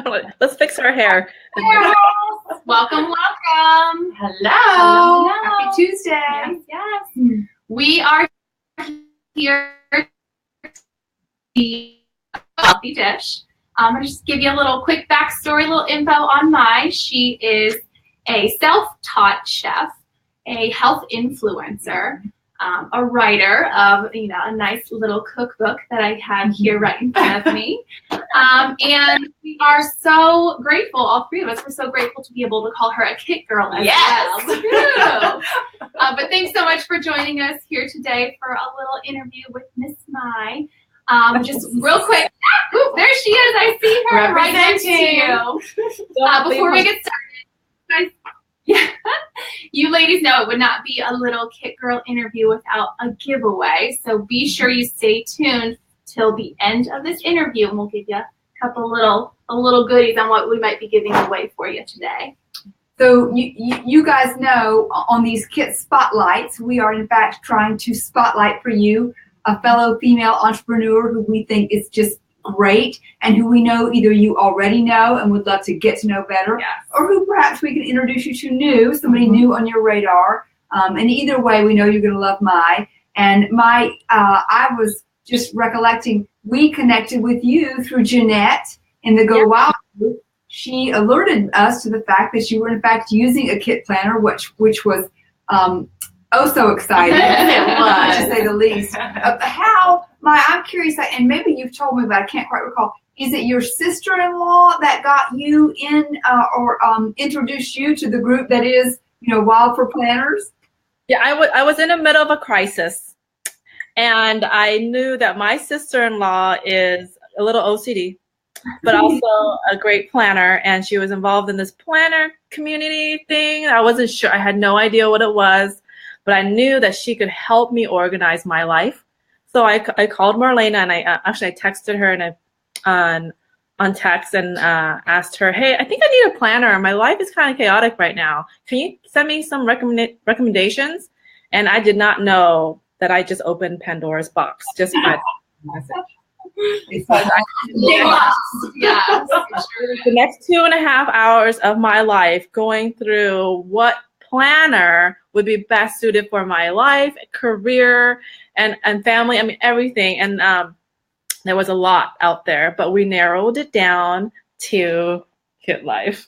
Let's fix her hair. Yes. Welcome. Hello. Happy Tuesday. Yes. We are here to be a healthy dish. I'm going to just give you a little quick backstory, a little info on Mai. She is a self-taught chef, a health influencer, a writer of a nice little cookbook that I have here right in front of me. And we are so grateful, all three of us, we're so grateful to be able to call her a Kit Girl as well. But thanks so much for joining us here today for a little interview with Miss Mai. Just real quick, there she is. I see her right next to you. Before we get started, guys, you ladies know it would not be a little Kit Girl interview without a giveaway. So be sure you stay tuned till the end of this interview, and we'll give you a couple little goodies on what we might be giving away for you today. So you guys know on these Kit Spotlights, we are in fact trying to spotlight for you a fellow female entrepreneur who we think is just great and who we know either you already know and would love to get to know better, or who perhaps we can introduce you to new, somebody new on your radar. And either way, we know you're going to love Mai. And Mai, I was just recollecting, we connected with you through Jeanette in the Go Wild group. She alerted us to the fact that you were in fact using a kit planner, which was oh so exciting, to say the least. How, Mai, I'm curious, and maybe you've told me, but I can't quite recall. Is it your sister-in-law that got you in or introduced you to the group that is, Wild for Planners? Yeah, I was in the middle of a crisis, and I knew that my sister-in-law is a little OCD, but also a great planner, and she was involved in this planner community thing. I wasn't sure. I had no idea what it was, but I knew that she could help me organize my life. So I called Marlena, and I texted her and on text and asked her, hey, I think I need a planner. My life is kind of chaotic right now. Can you send me some recommendations? And I did not know that I just opened Pandora's box just by the message. The next 2.5 hours of my life going through what planner would be best suited for my life, career, and family. I mean, everything. And there was a lot out there, but we narrowed it down to Kit Life.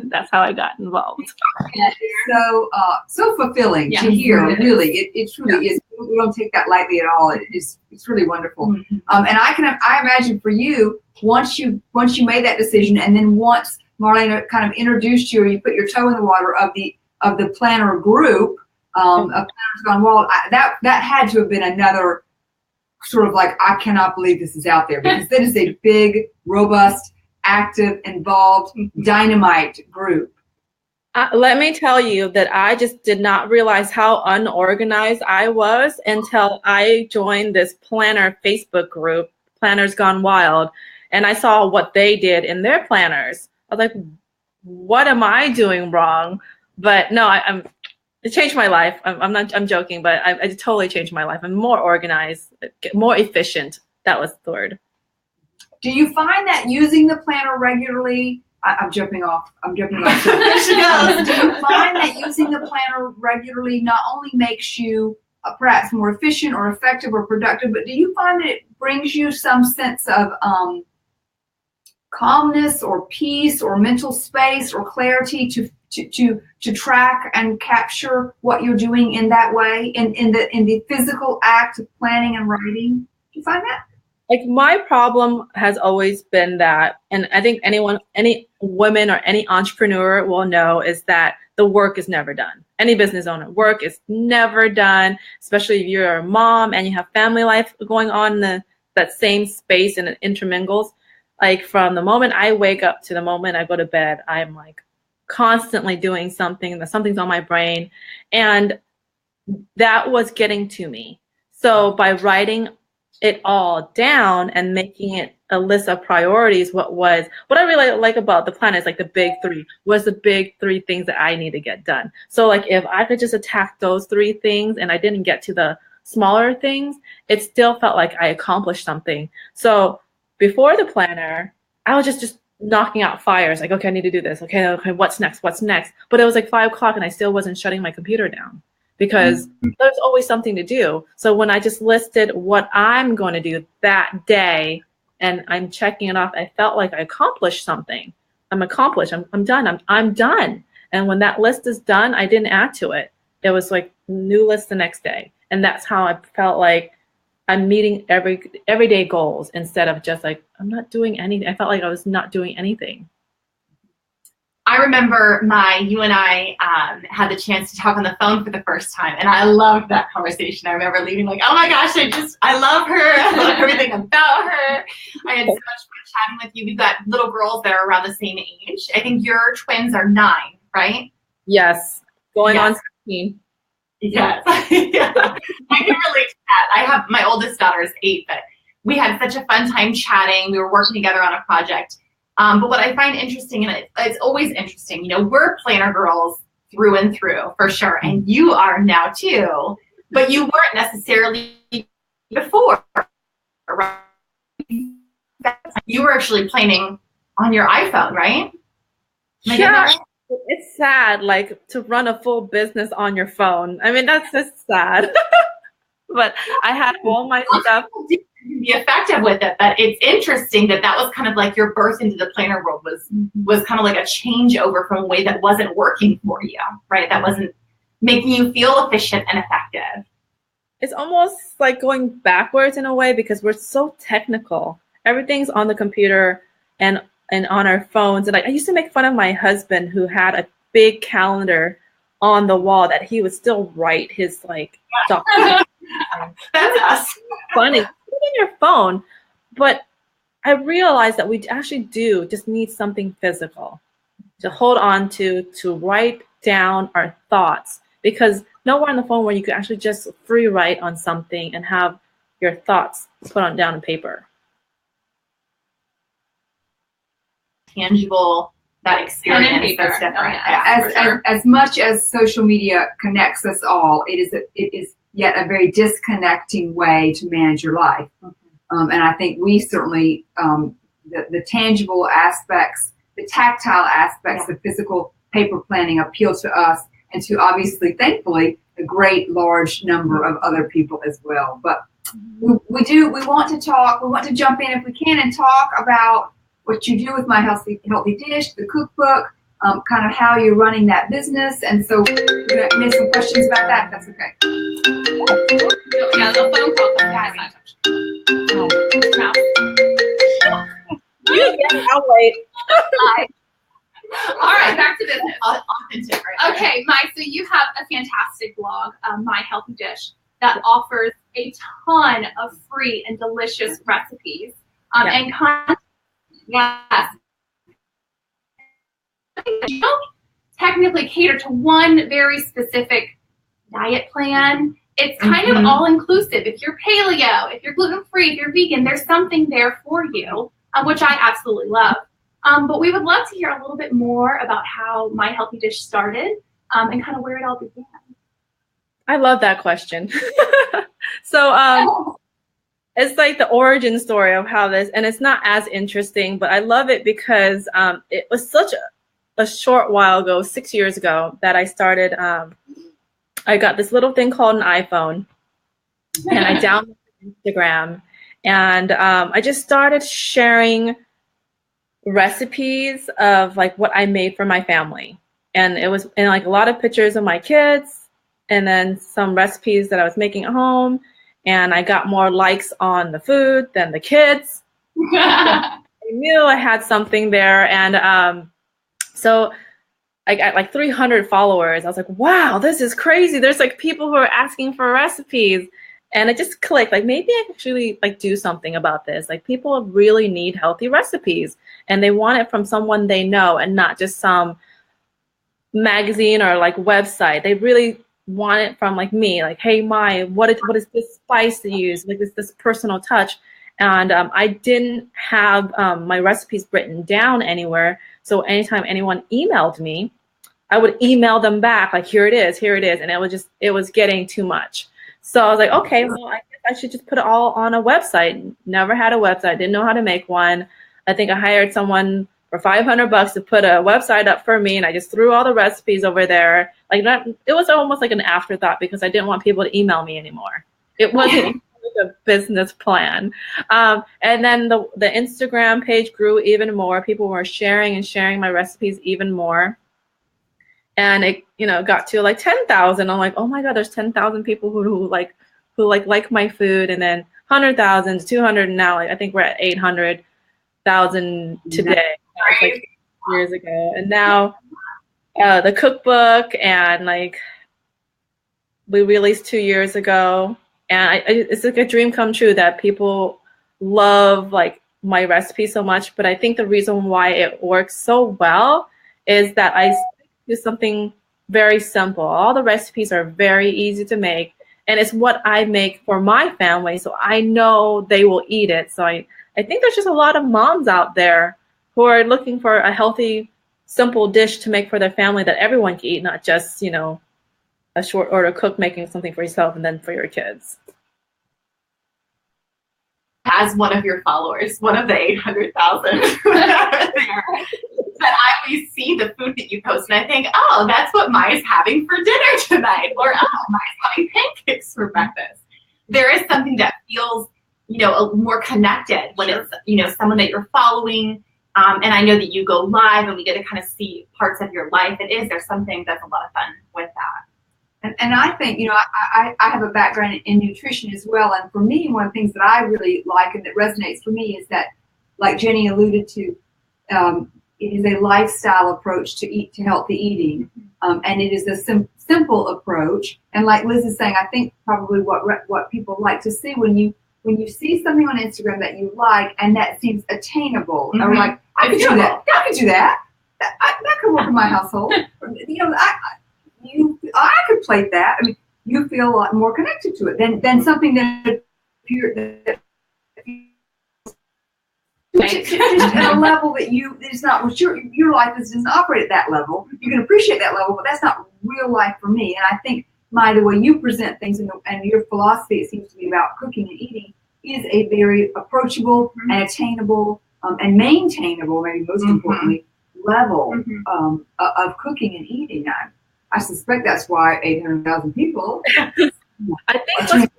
That's how I got involved. It's so fulfilling to hear. Really, it truly is. We don't take that lightly at all. It's really wonderful. And I imagine for you, once you made that decision, and then once Marlena kind of introduced you, or you put your toe in the water of the planner group of Planners Gone Wild, that had to have been another sort of like, I cannot believe this is out there, because that is a big, robust, active, involved, dynamite group. Let me tell you that I just did not realize how unorganized I was until I joined this planner Facebook group, Planners Gone Wild, and I saw what they did in their planners. I was like, what am I doing wrong? But no, it changed my life. I'm joking, but I totally changed my life. I'm more organized, more efficient. That was the word. Do you find that using the planner regularly, I'm jumping off. Do you find that using the planner regularly not only makes you perhaps more efficient or effective or productive, but do you find that it brings you some sense of calmness or peace or mental space or clarity to track and capture what you're doing in that way, in the physical act of planning and writing? Do you find that? Like, my problem has always been that, and I think any woman or any entrepreneur will know, is that the work is never done. Any business owner, work is never done, especially if you're a mom and you have family life going on in that same space, and it intermingles. Like, from the moment I wake up to the moment I go to bed, I'm like constantly doing something, something's on my brain. And that was getting to me. So by writing it all down and making it a list of priorities, what I really like about the plan is like the big three. Was the big three things that I need to get done? So like, if I could just attack those three things and I didn't get to the smaller things, it still felt like I accomplished something. So before the planner, I would just knocking out fires. Like, okay, I need to do this. Okay, what's next? What's next? But it was like 5 o'clock and I still wasn't shutting my computer down because there's always something to do. So when I just listed what I'm going to do that day and I'm checking it off, I felt like I accomplished something. I'm accomplished. I'm done. I'm done. And when that list is done, I didn't add to it. It was like new list the next day. And that's how I felt like I'm meeting everyday goals instead of just like, I'm not doing anything. I felt like I was not doing anything. I remember you and I had the chance to talk on the phone for the first time, and I loved that conversation. I remember leaving like, oh my gosh, I love her. I love everything about her. I had so much fun chatting with you. We've got little girls that are around the same age. I think your twins are 9, right? Yes, going on 16. Yes. Yeah. I can relate to that. My oldest daughter is 8, but we had such a fun time chatting. We were working together on a project. But what I find interesting, and it's always interesting, we're planner girls through and through, for sure. And you are now too, but you weren't necessarily before, right? You were actually planning on your iPhone, right? Yeah. It's sad, like, to run a full business on your phone. I mean, that's just sad. But I had all my stuff. Be effective with it, but it's interesting that was kind of like your birth into the planner world was kind of like a changeover from a way that wasn't working for you, right? That wasn't making you feel efficient and effective. It's almost like going backwards in a way because we're so technical. Everything's on the computer and on our phones. And I used to make fun of my husband who had a big calendar on the wall that he would still write his documents. That's us. Funny. Put it in your phone. But I realized that we actually do just need something physical to hold on to write down our thoughts, because nowhere on the phone where you could actually just free write on something and have your thoughts put on down on paper. Tangible, that experience that's different. As much as social media connects us all, it is yet a very disconnecting way to manage your life. And I think we certainly, the tangible aspects, the tactile aspects of physical paper planning appeal to us, and to obviously, thankfully, a great large number of other people as well. But we want to jump in if we can and talk about what you do with My Healthy Dish, the cookbook, kind of how you're running that business. And so we're going to make some questions about that. That's okay. Yeah, the phone call. I'll wait. All right, back to business. Authentic, right? Okay, Mike, so you have a fantastic blog, My Healthy Dish, that offers a ton of free and delicious recipes and content. Yes. You don't technically cater to one very specific diet plan. It's kind of all-inclusive. If you're paleo, if you're gluten-free, if you're vegan, there's something there for you, which I absolutely love. But we would love to hear a little bit more about how My Healthy Dish started and kind of where it all began. I love that question. So it's like the origin story of how this, and it's not as interesting, but I love it because it was such a short while ago, 6 years ago, that I started. I got this little thing called an iPhone, and I downloaded Instagram, and I just started sharing recipes of like what I made for my family. And it was in like a lot of pictures of my kids and then some recipes that I was making at home. And I got more likes on the food than the kids. I knew I had something there. And so I got like 300 followers. I was like, wow, this is crazy. There's like people who are asking for recipes. And it just clicked, like maybe I could actually like do something about this. Like people really need healthy recipes and they want it from someone they know and not just some magazine or like website. They really want it from like me, like, hey, what is this spice to use? Like this personal touch. And I didn't have my recipes written down anywhere. So anytime anyone emailed me, I would email them back like, here it is. And it was getting too much. So I was like, okay, well, I guess I should just put it all on a website. Never had a website, didn't know how to make one. I think I hired someone for $500 to put a website up for me, and I just threw all the recipes over there. Like that, it was almost like an afterthought because I didn't want people to email me anymore. It wasn't a business plan. And then the Instagram page grew even more. People were sharing my recipes even more. And it, got to like 10,000. I'm like, oh my God, there's 10,000 people who like my food. And then 100,000, 200, and now I think we're at 800,000 today. That was like years ago. And now the cookbook, and like we released 2 years ago. And it's like a dream come true that people love like my recipe so much. But I think the reason why it works so well is that I do something very simple. All the recipes are very easy to make, and it's what I make for my family, so I know they will eat it. So I think there's just a lot of moms out there who are looking for a healthy, simple dish to make for their family that everyone can eat, not just, a short order cook making something for yourself and then for your kids. As one of your followers, one of the 800,000 that I always see the food that you post, and I think, oh, that's what Mai's having for dinner tonight, or oh, Mai's having pancakes for breakfast. There is something that feels, more connected when it's, someone that you're following. And I know that you go live and we get to kind of see parts of your life. There's something that's a lot of fun with that. And I think, I have a background in nutrition as well. And for me, one of the things that I really like and that resonates for me is that, like Jenny alluded to, it is a lifestyle approach to healthy eating. And it is a simple approach. And like Liz is saying, I think probably what people like to see when you see something on Instagram that you like and that seems attainable, or like, I could do that. I could do that. That could work in my household. I could plate that. I mean, you feel a lot more connected to it than something that just at a level that it's not what your life doesn't operate at that level. You can appreciate that level, but that's not real life for me. And I think, Mai, the way you present things and your philosophy, it seems to be about cooking and eating, is a very approachable and attainable and maintainable, maybe most importantly, level of cooking and eating. I suspect that's why 800,000 people. I think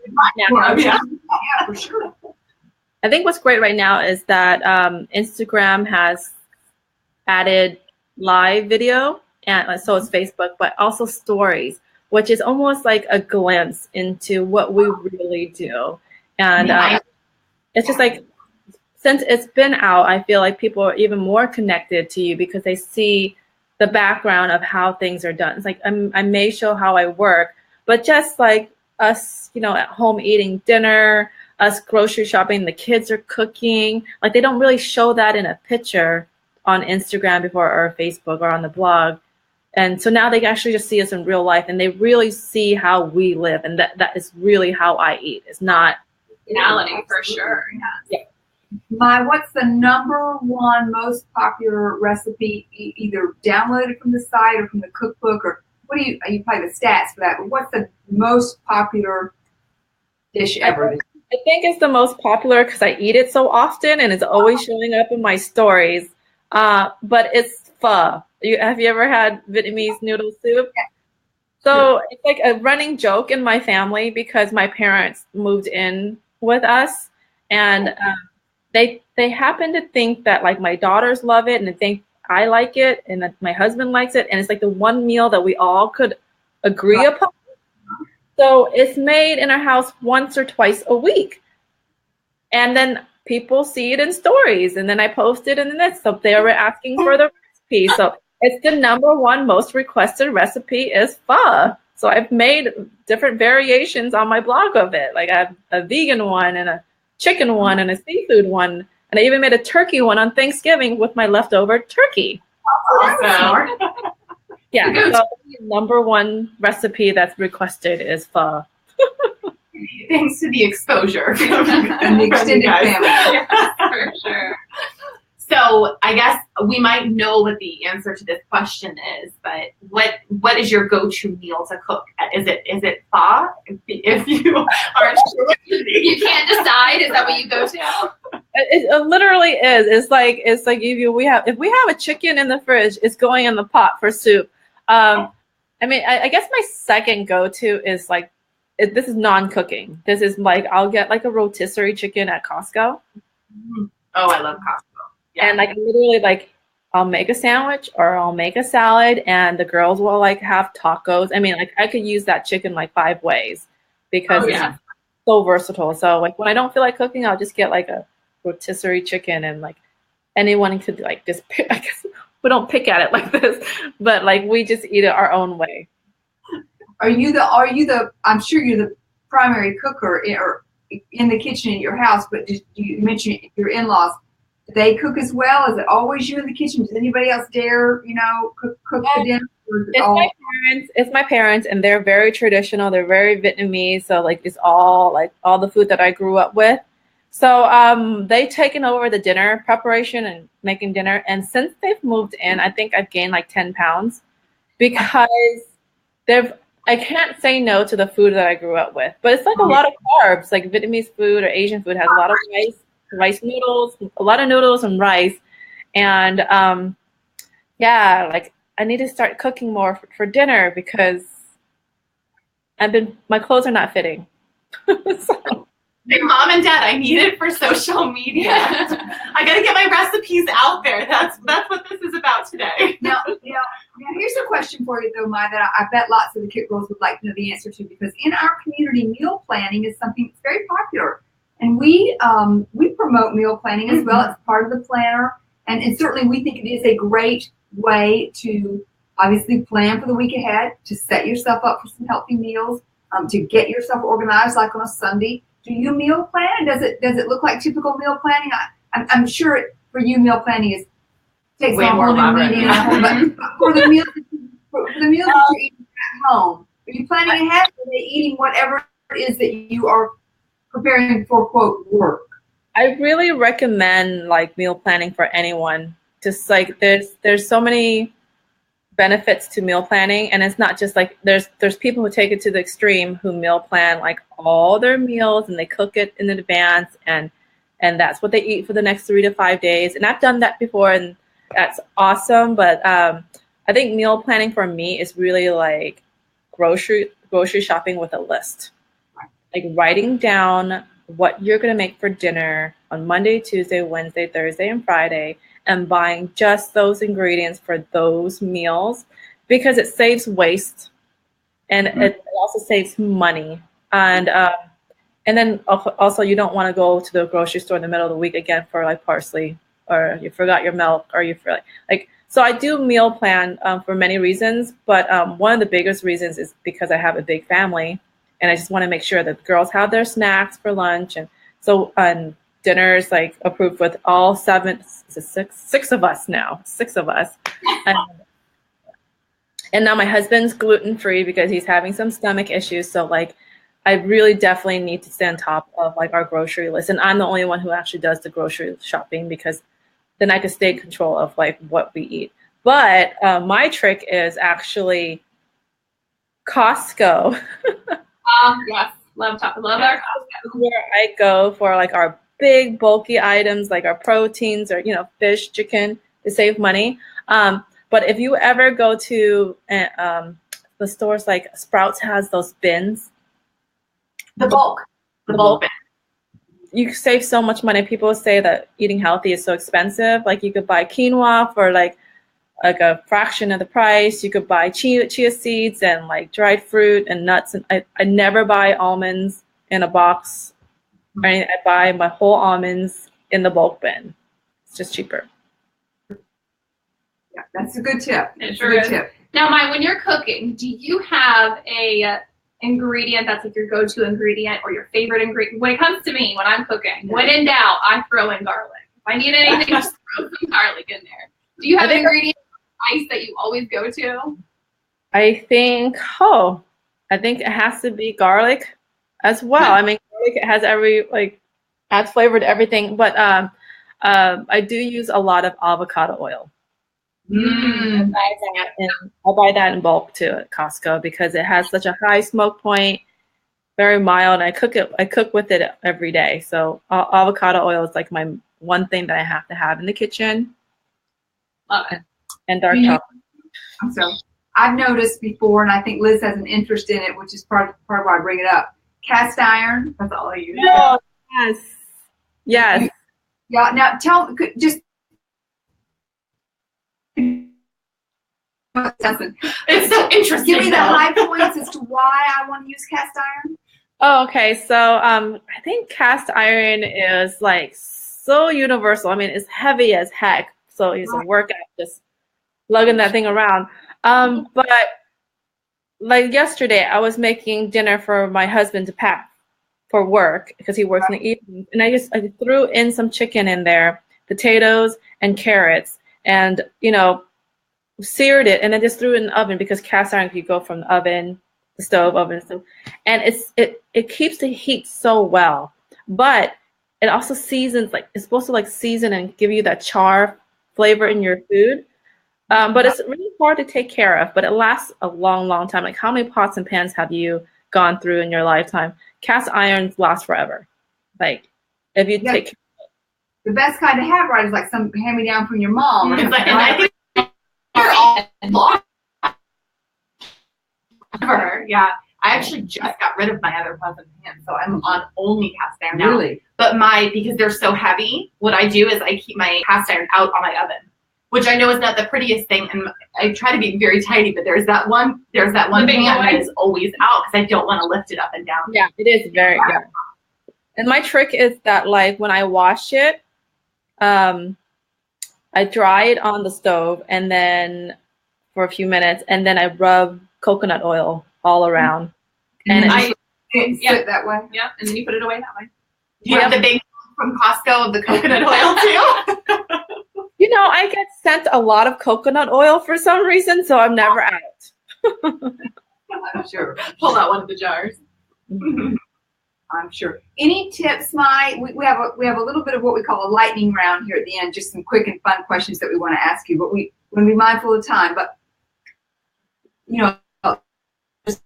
for sure. I think what's great right now is that Instagram has added live video, and so is Facebook, but also stories, which is almost like a glimpse into what we really do. And it's just like, since it's been out, I feel like people are even more connected to you because they see the background of how things are done. It's like I may show how I work, but just like us, at home eating dinner, us grocery shopping, the kids are cooking, like they don't really show that in a picture on Instagram before, or Facebook, or on the blog. And so now they actually just see us in real life, and they really see how we live, and that is really how I eat. It's not reality for sure. Yeah. Mai, what's the number one most popular recipe, either downloaded from the site or from the cookbook, or what do you probably the stats for that, but what's the most popular dish ever? I think it's the most popular because I eat it so often and it's always showing up in my stories. But it's pho. Have you ever had Vietnamese noodle soup? So it's like a running joke in my family because my parents moved in with us, and they happen to think that like my daughters love it, and they think I like it, and that my husband likes it, and it's like the one meal that we all could agree upon. So it's made in our house once or twice a week, and then people see it in stories, and then I post it in this. So they were asking for the recipe. So it's the number one most requested recipe is pho. So I've made different variations on my blog of it. Like I have a vegan one and a chicken one and a seafood one. And I even made a turkey one on Thanksgiving with my leftover turkey. Awesome. Yeah, so the number one recipe that's requested is pho. Thanks to the exposure. And the extended family. Yeah, for sure. So I guess we might know what the answer to this question is, but what is your go-to meal to cook? Is it pho? If you aren't sure, you can't decide. Is that what you go to? It literally is. It's like if we have a chicken in the fridge, it's going in the pot for soup. I mean, I guess my second go-to is like this is non-cooking. This is like I'll get like a rotisserie chicken at Costco. Oh, I love Costco. Yeah. And like literally like I'll make a sandwich or I'll make a salad and the girls will like have tacos. I mean, like I could use that chicken like 5 ways because it's so versatile. So like when I don't feel like cooking, I'll just get like a rotisserie chicken and like anyone could like just pick, I guess we don't pick at it like this, but like we just eat it our own way. Are you the I'm sure you're the primary cooker in the kitchen in your house, but you mentioned your in-laws. Do they cook as well? Is it always you in the kitchen? Does anybody else dare, cook the dinner? It's my parents, and they're very traditional. They're very Vietnamese, so like it's all like all the food that I grew up with. So they've taken over the dinner preparation and making dinner. And since they've moved in, I think I've gained like 10 pounds because I can't say no to the food that I grew up with. But it's like a lot of carbs, like Vietnamese food or Asian food has a lot of rice noodles, a lot of noodles and rice. And like I need to start cooking more for dinner because my clothes are not fitting. So. Hey, Mom and Dad, I need it for social media. I got to get my recipes out there. That's what this is about today. Now, here's a question for you, though, Mai, that I bet lots of the Kit Girls would like to know the answer to, because in our community, meal planning is something that's very popular. And we promote meal planning as well. It's part of the planner. And certainly we think it is a great way to obviously plan for the week ahead, to set yourself up for some healthy meals, to get yourself organized like on a Sunday. Do you meal plan? Does it look like typical meal planning? I'm sure for you meal planning takes way more elaborate. But for the meals that you're eating at home, are you planning ahead, or are they eating whatever it is that you are preparing for, quote, work? I really recommend like meal planning for anyone. Just like there's so many benefits to meal planning, and it's not just like there's people who take it to the extreme who meal plan like all their meals and they cook it in advance and that's what they eat for the next 3 to 5 days. And I've done that before, and that's awesome. But I think meal planning for me is really like grocery shopping with a list, like writing down what you're going to make for dinner on Monday, Tuesday, Wednesday, Thursday, and Friday, and buying just those ingredients for those meals, because it saves waste and it also saves money. And then also you don't want to go to the grocery store in the middle of the week again for like parsley, or you forgot your milk, or you feel like so I do meal plan for many reasons, but one of the biggest reasons is because I have a big family. And I just want to make sure that the girls have their snacks for lunch. And so dinner's like approved with all six of us now. 6 of us. And now my husband's gluten-free because he's having some stomach issues. So like I really definitely need to stay on top of like our grocery list. And I'm the only one who actually does the grocery shopping, because then I can stay in control of like what we eat. But my trick is actually Costco. Yes, love our Costco. Where I go for like our big bulky items, like our proteins or fish, chicken, to save money. But if you ever go to the stores, like Sprouts has those bins, the bulk bin. You save so much money. People say that eating healthy is so expensive. Like you could buy quinoa for like a fraction of the price. You could buy chia seeds and like dried fruit and nuts. And I never buy almonds in a box. I buy my whole almonds in the bulk bin. It's just cheaper. Yeah, that's a good tip. It's a good tip. Now, Mai, when you're cooking, do you have a ingredient that's like your go-to ingredient or your favorite ingredient? When it comes to me, when I'm cooking, when in doubt, I throw in garlic. If I need anything, just throw some garlic in there. Do you have an ingredient ice that you always go to? I think it has to be garlic as well. I mean, garlic has adds flavor to everything, but I do use a lot of avocado oil. I buy that in bulk too at Costco because it has such a high smoke point, very mild. And I cook with it every day. So avocado oil is like my one thing that I have to have in the kitchen. Love it. And dark Do you- chocolate. So I've noticed before, and I think Liz has an interest in it, which is part of why I bring it up. Cast iron. That's all I use. Oh, yes. Yes. Yeah. Now just. It's so interesting. Give me the though. high points as to why I want to use cast iron. Oh, okay. So I think cast iron is like so universal. I mean, it's heavy as heck. So it's a workout just lugging that thing around. But like yesterday, I was making dinner for my husband to pack for work because he works in the evening, and I threw in some chicken in there, potatoes and carrots, and seared it, and then just threw it in the oven because cast iron could go from the oven, the stove, oven, so, and it keeps the heat so well, but it also seasons, like it's supposed to like season and give you that char flavor in your food. But it's really hard to take care of, but it lasts a long, long time. Like how many pots and pans have you gone through in your lifetime? Cast irons last forever. Like if you take the best kind to have, right, is like some hand-me-down from your mom. It's like, and I think they're all long. Yeah. I actually just got rid of my other pots and pans, so I'm on only cast iron now. Really? But because they're so heavy, what I do is I keep my cast iron out on my oven, which I know is not the prettiest thing, and I try to be very tidy, but there's that one pan that is always out because I don't want to lift it up and down. Yeah, it is very good. And my trick is that like when I wash it, I dry it on the stove and then for a few minutes, and then I rub coconut oil all around. And Sit that way. Yeah, and then you put it away that way. Do you have the big from Costco of the coconut oil too? I get sent a lot of coconut oil for some reason, so I'm never out. I'm sure. Pull out one of the jars. I'm sure. Any tips, Mai? We have a little bit of what we call a lightning round here at the end, just some quick and fun questions that we want to ask you, but we want to be mindful of time. But just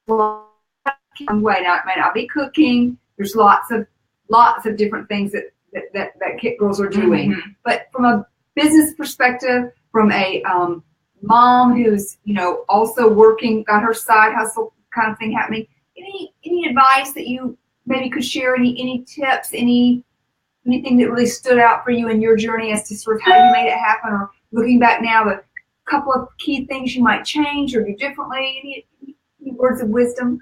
way now, it might not be cooking. There's lots of different things that Kit girls are doing. Mm-hmm. But from a business perspective, from a mom who's also working, got her side hustle kind of thing happening. Any advice that you maybe could share? Any tips? Anything that really stood out for you in your journey as to sort of how you made it happen, or looking back now, a couple of key things you might change or do differently? Any words of wisdom?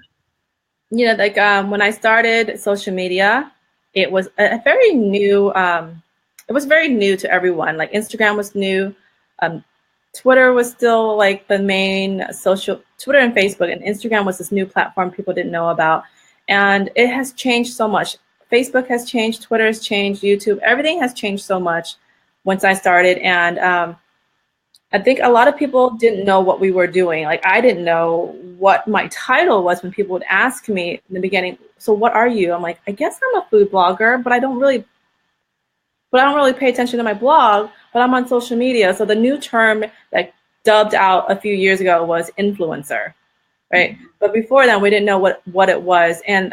Like when I started social media, it was a very new. It was very new to everyone. Like Instagram was new. Twitter was still like the main social. Twitter and Facebook, and Instagram was this new platform people didn't know about, and it has changed so much. Facebook has changed, Twitter has changed, YouTube, everything has changed so much once I started, and I think a lot of people didn't know what we were doing. Like I didn't know what my title was when people would ask me in the beginning, so what are you? I'm like, I guess I'm a food blogger, but I don't really pay attention to my blog, but I'm on social media. So the new term that dubbed out a few years ago was influencer, right? Mm-hmm. But before then, we didn't know what it was. And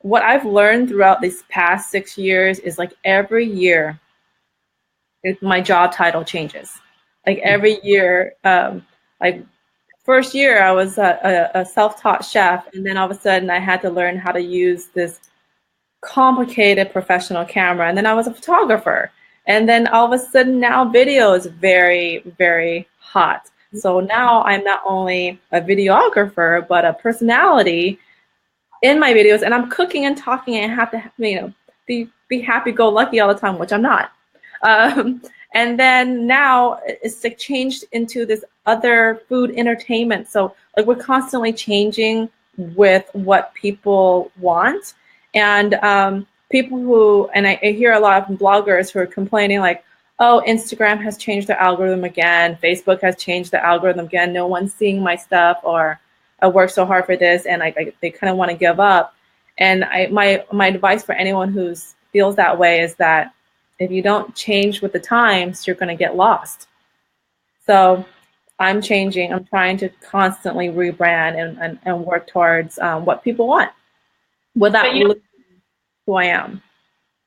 what I've learned throughout these past 6 years is like every year, my job title changes. Like every year, like first year I was a self-taught chef, and then all of a sudden I had to learn how to use this complicated professional camera, and then I was a photographer, and then all of a sudden now video is very, very hot. So now I'm not only a videographer but a personality in my videos, and I'm cooking and talking and have to be happy-go-lucky all the time, which I'm not. And then now it's like changed into this other food entertainment. So like we're constantly changing with what people want. And people who, and I hear a lot of bloggers who are complaining like, oh, Instagram has changed their algorithm again. Facebook has changed the algorithm again. No one's seeing my stuff, or I worked so hard for this, and they kind of want to give up. And my advice for anyone who feels that way is that if you don't change with the times, you're going to get lost. So I'm changing. I'm trying to constantly rebrand and work towards what people want without losing who I am.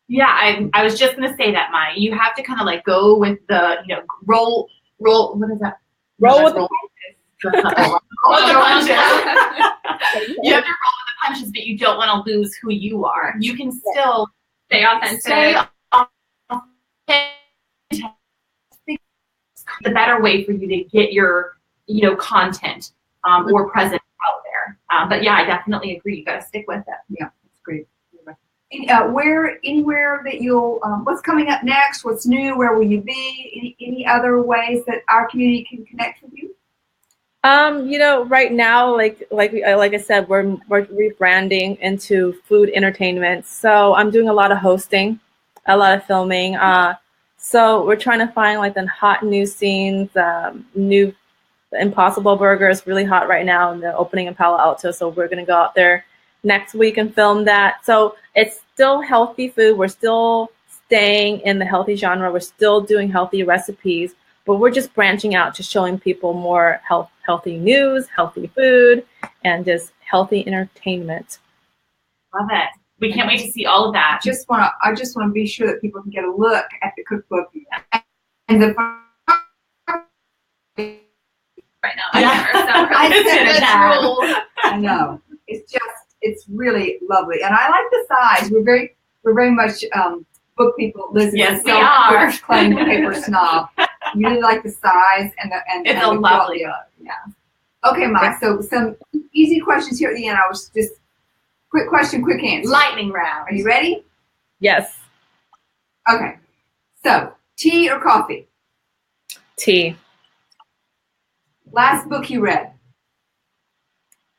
Yeah, I was just gonna say that, Maya. You have to kind of like go with the, roll. What is that? Roll with the the punches. Roll with the punches. You have to roll with the punches, but you don't want to lose who you are. You can still Stay authentic. The better way for you to get your, content or presence out there. But yeah, I definitely agree. You got to stick with it. Yeah, that's great. Anywhere that you'll, what's coming up next? What's new? Where will you be? Any other ways that our community can connect with you? Right now, like I said, we're rebranding into food entertainment. So I'm doing a lot of hosting, a lot of filming. So we're trying to find like the hot new scenes. New Impossible Burger is really hot right now, and they're opening in Palo Alto. So we're gonna go out there next week and film that. So it's still healthy food. We're still staying in the healthy genre. We're still doing healthy recipes, but we're just branching out, just showing people more healthy news, healthy food, and just healthy entertainment. Love it. We can't wait to see all of that. I just want to be sure that people can get a look at the cookbook and the. Right now, I know. It's really lovely, and I like the size. We're very much book people. Liz is yes, we are. Claim paper snob. You really like the size and it's a lovely. Yeah. Okay, Mike. So some easy questions here at the end. I was just quick question, quick answer. Lightning round. Are you ready? Yes. Okay. So tea or coffee? Tea. Last book you read?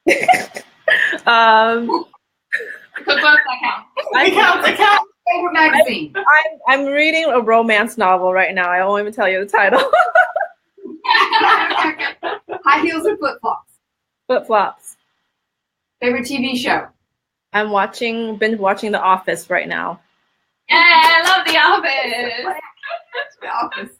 Cookbook, that counts. That counts. Favorite magazine? I'm reading a romance novel right now. I won't even tell you the title. High heels or flip flops? Flip flops. Favorite TV show? I'm binge watching The Office right now. Yeah, I love The Office. The Office.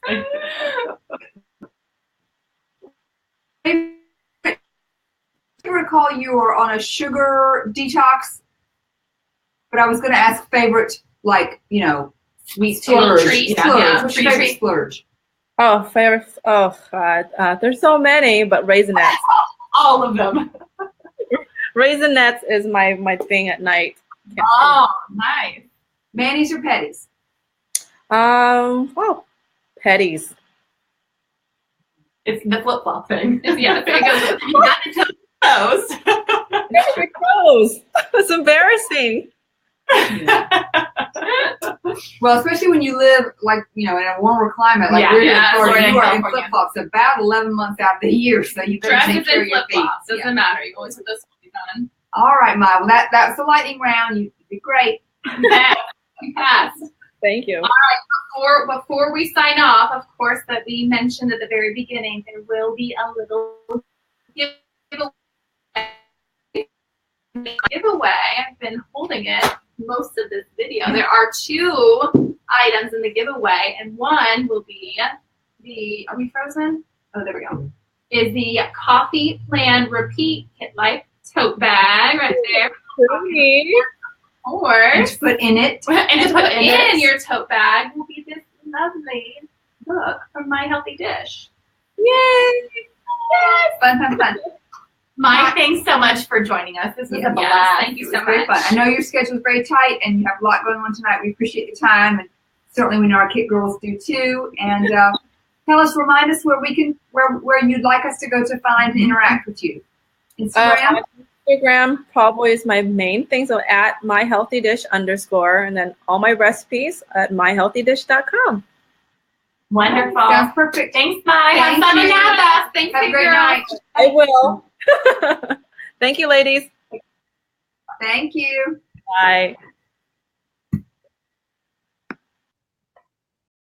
I recall you were on a sugar detox, but I was going to ask favorite, sweet splurge. Treat. Splurge. Yeah. What's your favorite splurge? Oh, favorite. Oh, God. There's so many, but Raisinets. All of them. Raisinets is my thing at night. Oh, nice. Manis or petties? Well, petties. It's the flip flop thing. Yeah, it goes with You got to tell those. Favorite clothes. It's embarrassing. Well, especially when you live in a warmer climate like we're in Florida, you are in flip flops about 11 months out of the year, so you better take dresses care and of your flip feet. flops. Doesn't matter. You always put this on. All right, Maya. Well, that's the lightning round. You did great. You passed. Thank you. Before we sign off, of course, that we mentioned at the very beginning, there will be a little giveaway. I've been holding it most of this video. There are 2 items in the giveaway, and one will be are we frozen? Oh, there we go. Is the Coffee Plan Repeat Kit Life tote bag right there. Or Just put in it. and to put in your tote bag will be this lovely book from My Healthy Dish. Yay! Yes! Fun. Mike, thanks so much for joining us. This was a blast. Yes, thank you so Very much. fun. I know your schedule is very tight and you have a lot going on tonight. We appreciate the time, and certainly we know our Kit Girls do too. And remind us where you'd like us to go to find and interact with you. Instagram? Instagram probably is my main thing. So at myhealthydish_, and then all my recipes at myhealthydish.com. Wonderful. Sounds perfect. Thanks, Mike. Thank Have fun you. with Napa. Thanks, Have a big great girl. night. I will. Thank you, ladies. Thank you. Bye.